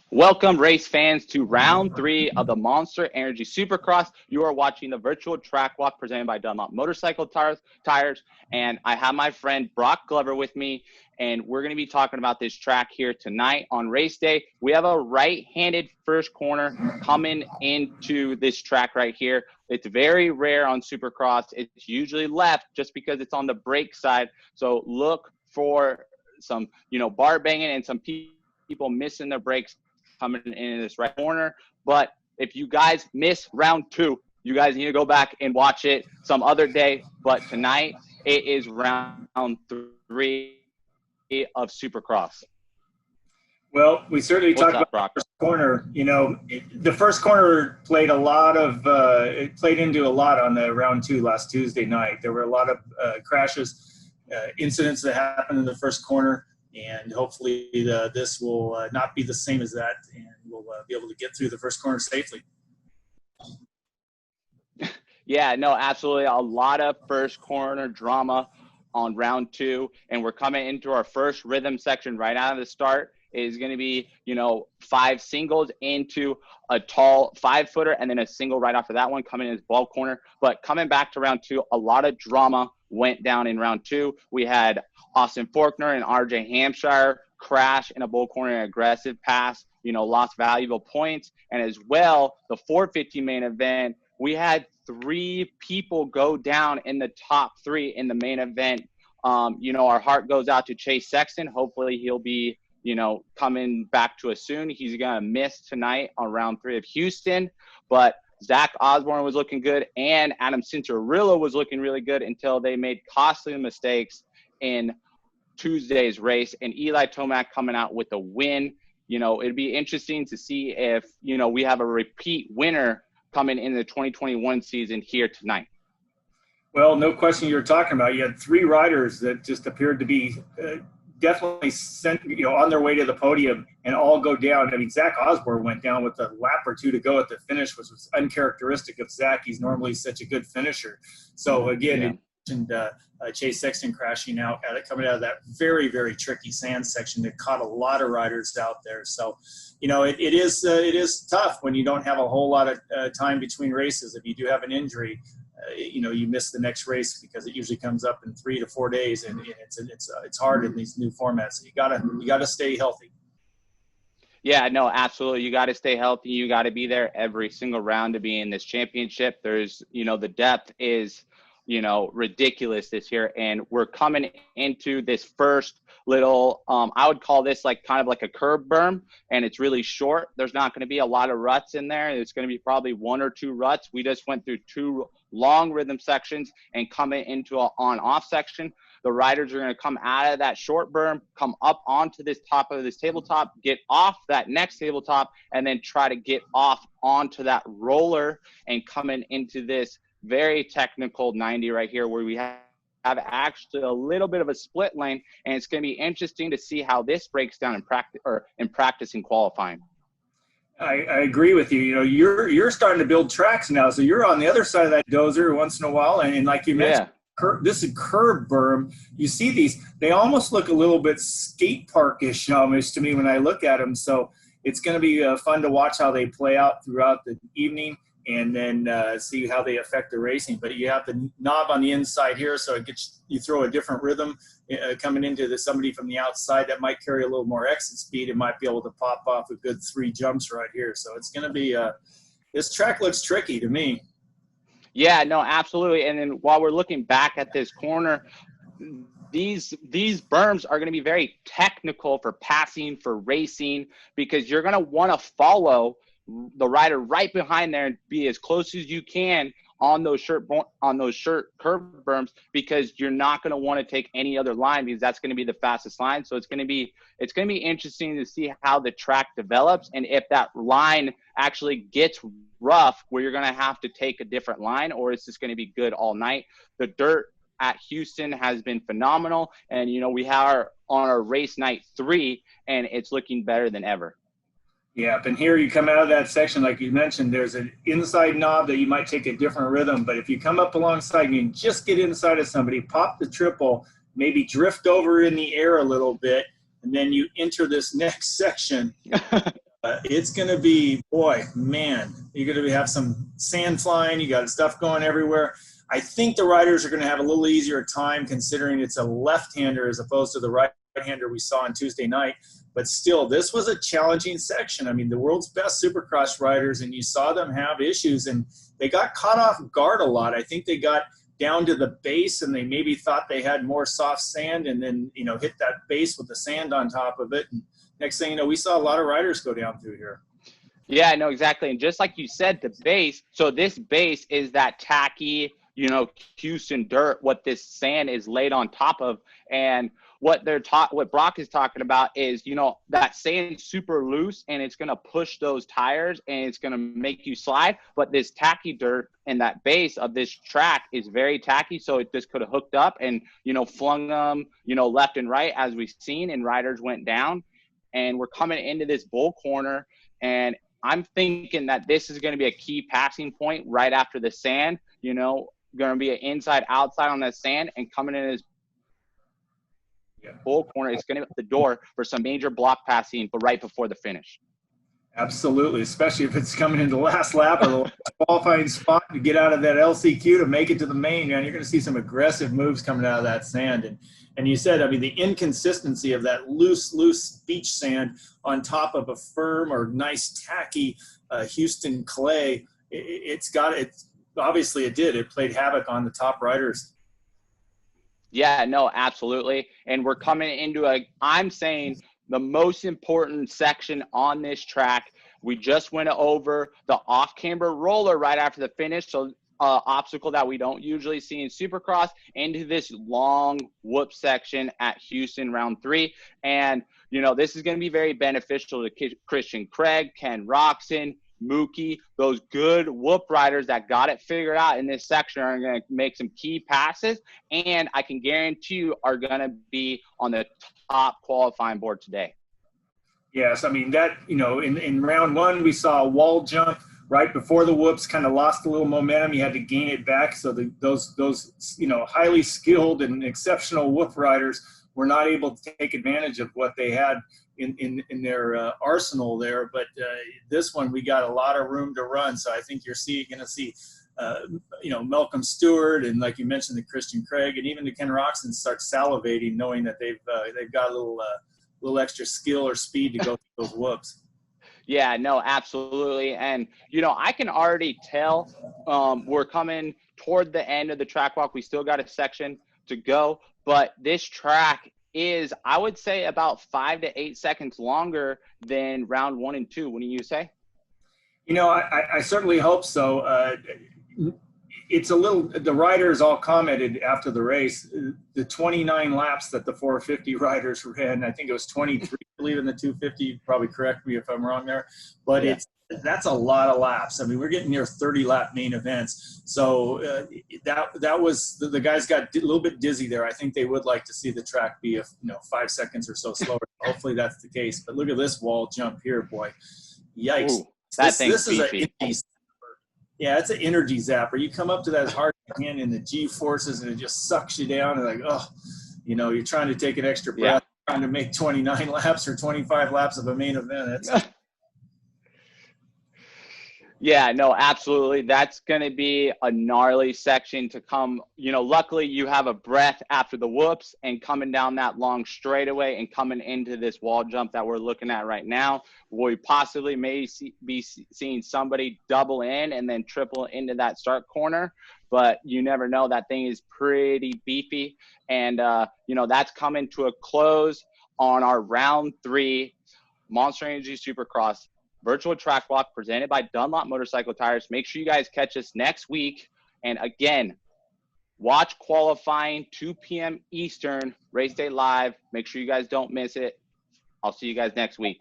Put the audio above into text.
Welcome, race fans, to round 3 of the Monster Energy Supercross. You are watching the virtual track walk presented by Dunlop Motorcycle Tires, and I have my friend Brock Glover with me, and we're going to be talking about this track here tonight on race day. We have a right-handed first corner coming into this track right here. It's very rare on Supercross. It's usually left just because it's on the brake side, so look for some, bar banging and some people missing their brakes coming in this right corner. But if you guys miss round 2, you guys need to go back and watch it some other day. But tonight, it is round 3 of Supercross. Well, we certainly talked about Brock? the first corner. The first corner played it played into a lot on the round 2 last Tuesday night. There were a lot of crashes, incidents that happened in the first corner. And hopefully this will not be the same as that, and we'll be able to get through the first corner safely. Yeah, no, absolutely. A lot of first corner drama on round 2, and we're coming into our first rhythm section right out of the start. It is going to be, 5 singles into a tall 5-footer, and then a single right after that one coming in as ball corner. But coming back to round 2, a lot of drama went down in round 2. We had Austin Faulkner and RJ Hampshire crash in a bull corner aggressive pass, lost valuable points. And as well, the 450 main event, we had 3 people go down in the top 3 in the main event. Our heart goes out to Chase Sexton. Hopefully he'll be, coming back to us soon. He's going to miss tonight on round 3 of Houston. But Zach Osborne was looking good, and Adam Cincerillo was looking really good until they made costly mistakes in Tuesday's race, and Eli Tomac coming out with a win. It'd be interesting to see if, we have a repeat winner coming in the 2021 season here tonight. Well, no question you're talking about. You had 3 riders that just appeared to be definitely sent, on their way to the podium and all go down. I mean, Zach Osborne went down with a lap or 2 to go at the finish, which was uncharacteristic of Zach. He's normally such a good finisher. So again, Chase Sexton crashing out coming out of that very, very tricky sand section that caught a lot of riders out there. So, it is tough when you don't have a whole lot of time between races. If you do have an injury, you miss the next race because it usually comes up in 3 to 4 days, and it's hard in these new formats. You gotta stay healthy. Yeah, no, absolutely. You got to stay healthy. You got to be there every single round to be in this championship. There's, the depth is, ridiculous this year. And we're coming into this first little, I would call this kind of like a curb berm, and it's really short. There's not going to be a lot of ruts in there. It's going to be probably 1 or 2 ruts. We just went through 2 long rhythm sections and coming into an on-off section. The riders are going to come out of that short berm, come up onto this top of this tabletop, get off that next tabletop, and then try to get off onto that roller and coming into this very technical 90 right here where we have actually a little bit of a split lane, and it's going to be interesting to see how this breaks down in practice and qualifying. I agree with you. You're starting to build tracks now, so you're on the other side of that dozer once in a while, and like you mentioned, this is curb berm. You see these; they almost look a little bit skate parkish almost to me when I look at them. So it's going to be fun to watch how they play out throughout the evening, and then see how they affect the racing. But you have the knob on the inside here, so you throw a different rhythm coming into somebody from the outside that might carry a little more exit speed and might be able to pop off a good 3 jumps right here. So it's going to be this track looks tricky to me. Yeah, no, absolutely. And then while we're looking back at this corner, these berms are going to be very technical for passing, for racing, because you're going to want to follow the rider right behind there and be as close as you can on those curb berms, because you're not going to want to take any other line, because that's going to be the fastest line. So it's going to be interesting to see how the track develops, and if that line actually gets rough where you're going to have to take a different line, or it's just going to be good all night. The dirt at Houston has been phenomenal, and we have on our race night 3, and it's looking better than ever. Yeah, and here you come out of that section, like you mentioned, there's an inside knob that you might take a different rhythm, but if you come up alongside, you can just get inside of somebody, pop the triple, maybe drift over in the air a little bit, and then you enter this next section. It's going to be, boy, man, you're going to have some sand flying. You got stuff going everywhere. I think the riders are going to have a little easier time considering it's a left-hander as opposed to the right-hander we saw on Tuesday night. But still, this was a challenging section. I mean, the world's best Supercross riders, and you saw them have issues, and they got caught off guard a lot. I think they got down to the base, and they maybe thought they had more soft sand, and then, you know, hit that base with the sand on top of it. And next thing you know, we saw a lot of riders go down through here. Yeah, no, exactly. And just like you said, the base, so this base is that tacky, you know, Houston dirt, what this sand is laid on top of. And what what Brock is talking about is, you know, that sand's super loose and it's going to push those tires and it's going to make you slide. But this tacky dirt and that base of this track is very tacky. So it just could have hooked up and, you know, flung them, you know, left and right as we've seen, and riders went down. And we're coming into this bull corner, and I'm thinking that this is going to be a key passing point right after the sand, you know, going to be an inside outside on that sand, and coming in this bull corner, it's going to be the door for some major block passing, but right before the finish. Absolutely, especially if it's coming in the last lap or the qualifying spot to get out of that LCQ to make it to the main, man. You're going to see some aggressive moves coming out of that sand. And you said, I mean, the inconsistency of that loose beach sand on top of a firm or nice tacky Houston clay, obviously it did. It played havoc on the top riders. Yeah, no, absolutely. And we're coming into I'm saying the most important section on this track. We just went over the off-camber roller right after the finish. So obstacle that we don't usually see in Supercross, into this long whoop section at Houston round 3. And, you know, this is going to be very beneficial to Christian Craig, Ken Roczen, Mookie, those good whoop riders that got it figured out in this section are going to make some key passes, and I can guarantee you are going to be on the top qualifying board today. Yes, I mean, that, you know, in round 1 we saw a wall jump right before the whoops, kind of lost a little momentum. You had to gain it back. So those you know, highly skilled and exceptional whoop riders were not able to take advantage of what they had in their arsenal there. But this one, we got a lot of room to run. So I think you're going to see, you know, Malcolm Stewart, and like you mentioned, the Christian Craig, and even the Ken Roczen start salivating, knowing that they've got a little extra skill or speed to go through those whoops. Yeah, no, absolutely. And, you know, I can already tell we're coming toward the end of the track walk. We still got a section to go, but this track is, I would say, about 5 to 8 seconds longer than round 1 and 2. What do you say? You know, I certainly hope so. It's a little, the riders all commented after the race, the 29 laps that the 450 riders ran, I think it was 23, I believe, in the 250, probably correct me if I'm wrong there, but yeah, that's a lot of laps. I mean, we're getting near 30 lap main events. So that was, the guys got a little bit dizzy there. I think they would like to see the track be 5 seconds or so slower. Hopefully that's the case. But look at this wall jump here, boy. Yikes. Ooh, this is an energy zapper. Yeah, it's an energy zapper. You come up to that as hard as you can in the G forces, and it just sucks you down. And like, oh, you know, you're trying to take an extra breath, trying to make 29 laps or 25 laps of a main event. Yeah, no, absolutely. That's going to be a gnarly section to come. You know, luckily you have a breath after the whoops, and coming down that long straightaway and coming into this wall jump that we're looking at right now, we possibly may be seeing somebody double in and then triple into that start corner. But you never know. That thing is pretty beefy. And, you know, that's coming to a close on our round 3 Monster Energy Supercross virtual track walk presented by Dunlop Motorcycle Tires. Make sure you guys catch us next week. And again, watch qualifying 2 p.m. Eastern, Race Day Live. Make sure you guys don't miss it. I'll see you guys next week.